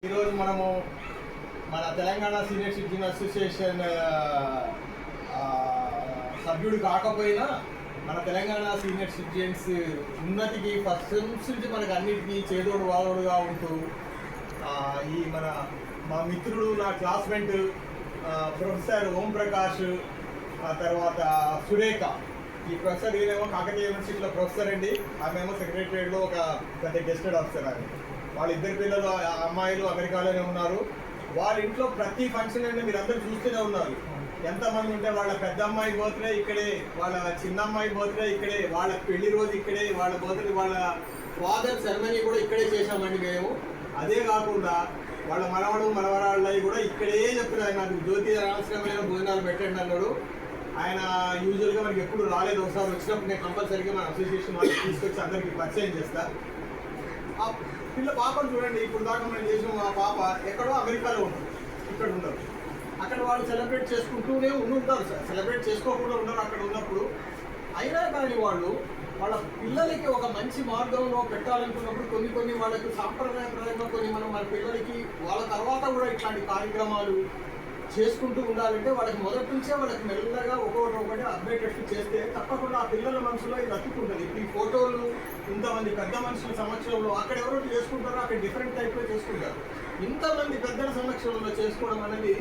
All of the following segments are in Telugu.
ఈరోజు మనము మన తెలంగాణ సీనియర్ సిటిజన్ అసోసియేషన్ సభ్యుడు కాకపోయినా మన తెలంగాణ సీనియర్ సిటిజన్స్ ఉన్నతికి ఫస్ట్ నుంచి మనకు అన్నిటికీ చేదోడు వాదోడుగా ఉంటూ ఈ మా మిత్రుడు నా క్లాస్మేట్ ప్రొఫెసర్ ఓం ప్రకాష్, తర్వాత సురేఖ. ఈ ప్రొఫెసర్ ఈయనేమో కాకతీయ యూనివర్సిటీలో ప్రొఫెసర్ అండి, ఆమెమో సెక్రటరియట్లో ఒక పెద్ద గెస్టెడ్ ఆఫీసర్ అని. వాళ్ళిద్దరు పిల్లలు అమ్మాయిలు అమెరికాలోనే ఉన్నారు. వాళ్ళ ఇంట్లో ప్రతి ఫంక్షన్ అంటే మీరందరూ చూస్తూనే ఉన్నారు. ఎంతమంది ఉంటే వాళ్ళ పెద్ద అమ్మాయి బర్త్డే ఇక్కడే, వాళ్ళ చిన్న అమ్మాయి బర్త్డే ఇక్కడే, వాళ్ళ పెళ్లి రోజు ఇక్కడే, వాళ్ళ బర్త్డే వాళ్ళ ఫాదర్ సెరమనీ కూడా ఇక్కడే చేశామండి మేము. అదే కాకుండా వాళ్ళ మనవడు మనవరాళ్ళవి కూడా ఇక్కడే చెప్తున్నారు. నాకు జ్యోతి అనవసరమైన భోజనాలు పెట్టండి అన్నాడు. ఆయన యూజువల్గా మనకి ఎప్పుడు రాలేదు, ఒకసారి వచ్చినప్పుడు నేను కంపల్సరీగా మన అసోసియేషన్ వాళ్ళకి తీసుకొచ్చి అందరికీ పరిచయం చేస్తా. ఆ పాపను చూడండి, ఇప్పుడు దాకా మనం చేసిన ఆ పాప ఎక్కడో అమెరికాలో ఉన్నారు, ఇక్కడ ఉండరు. అక్కడ వాళ్ళు సెలబ్రేట్ చేసుకుంటూనే ఉంటారు, సెలబ్రేట్ చేసుకోకుండా ఉండరు అక్కడ ఉన్నప్పుడు. అయినా కానీ వాళ్ళ పిల్లలకి ఒక మంచి మార్గంలో పెట్టాలనుకున్నప్పుడు కొన్ని వాళ్ళకి సాంప్రదాయపరంగా మన పిల్లలకి వాళ్ళ తర్వాత కూడా ఇట్లాంటి కార్యక్రమాలు చేసుకుంటూ ఉండాలంటే వాళ్ళకి మొదటి నుంచే వాళ్ళకి మెల్లగా ఒకటి అప్డేట్ చేస్తే తప్పకుండా ఆ పిల్లల మనసులో ఇది అతుక్కుంటుంది. ఇప్పుడు ఈ ఫోటోలు ఇంతమంది పెద్ద మనుషుల సమక్షంలో అక్కడ ఎవరో చేసుకుంటారో అక్కడ డిఫరెంట్ టైప్లో చేసుకుంటారు. ఇంతమంది పెద్దల సమక్షంలో చేసుకోవడం అనేది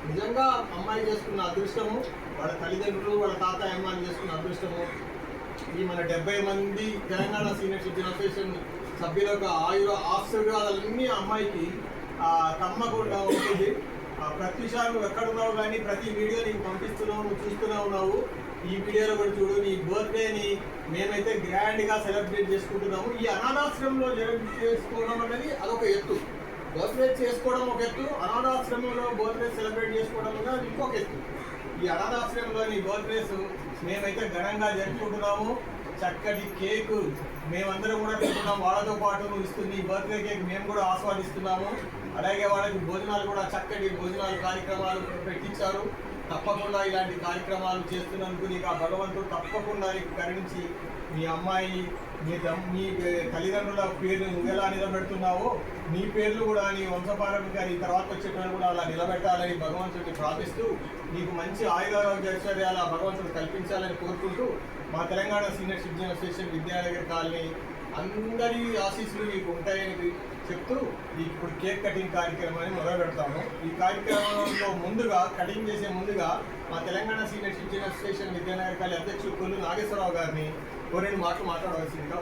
నిజంగా అమ్మాయి చేసుకున్న అదృష్టము, వాళ్ళ తల్లిదండ్రులు వాళ్ళ తాతయ్య అమ్మాయిని చేసుకున్న అదృష్టము. ఈ మన 70 మంది తెలంగాణ సీనియర్ సిటిజన్ అసోసియేషన్ సభ్యుల యొక్క ఆశీర్వాదాలన్నీ అమ్మాయికి తమ్మకుండా ఉంటుంది. ప్రతిసారి నువ్వు ఎక్కడున్నావు కానీ ప్రతి వీడియో నీకు పంపిస్తున్నావు, నువ్వు చూస్తూనే ఉన్నావు. ఈ వీడియోలో కూడా చూడు, నీ బర్త్డేని మేమైతే గ్రాండ్గా సెలబ్రేట్ చేసుకుంటున్నాము. ఈ అనాథాశ్రమంలో చేసుకోవడం అనేది అదొక ఎత్తు. బర్త్డే చేసుకోవడం ఒక ఎత్తు, అనాథాశ్రమంలో బర్త్డే సెలబ్రేట్ చేసుకోవడం అనేది ఇంకొక ఎత్తు. ఈ అనాథాశ్రమంలో నీ బర్త్డేస్ మేమైతే ఘనంగా జరుపుకుంటున్నాము. చక్కటి కేకు మేమందరం కూడా తింటున్నాం, వాళ్ళతో పాటు నువ్వు ఇస్తుంది ఈ బర్త్డే కేక్ మేము కూడా ఆస్వాదిస్తున్నాము. అలాగే వాళ్ళకి భోజనాలు కూడా చక్కటి భోజనాలు కార్యక్రమాలు పెట్టించారు. తప్పకుండా ఇలాంటి కార్యక్రమాలు చేస్తున్నందుకు నీకు ఆ భగవంతుడు తప్పకుండా నీకు కరుణించి మీ అమ్మాయి మీ తల్లిదండ్రుల పేర్లు నువ్వెలా నిలబెడుతున్నావో నీ పేర్లు కూడా నీ వంశపారంగా నీ తర్వాత వచ్చేటప్పుడు కూడా అలా నిలబెట్టాలని భగవంతుడిని ప్రార్థిస్తూ నీకు మంచి ఆయురారోగ్య ఐశ్వర్యాలు ఆ భగవంతుడు కల్పించాలని కోరుకుంటూ మా Telangana senior citizen association Vidyanagar colony అందరి ఆశీస్సులు నీకు ఉంటాయని చెప్తూ ఇప్పుడు కేక్ కటింగ్ కార్యక్రమాన్ని మొదలు పెడతాము. ఈ కార్యక్రమంలో ముందుగా కటింగ్ చేసే ముందుగా మా Telangana senior citizen association Vidyanagar colony అధ్యక్షులు కొల్లు నాగేశ్వరరావు గారిని 2 మాటలు మాట్లాడవలసిందిగా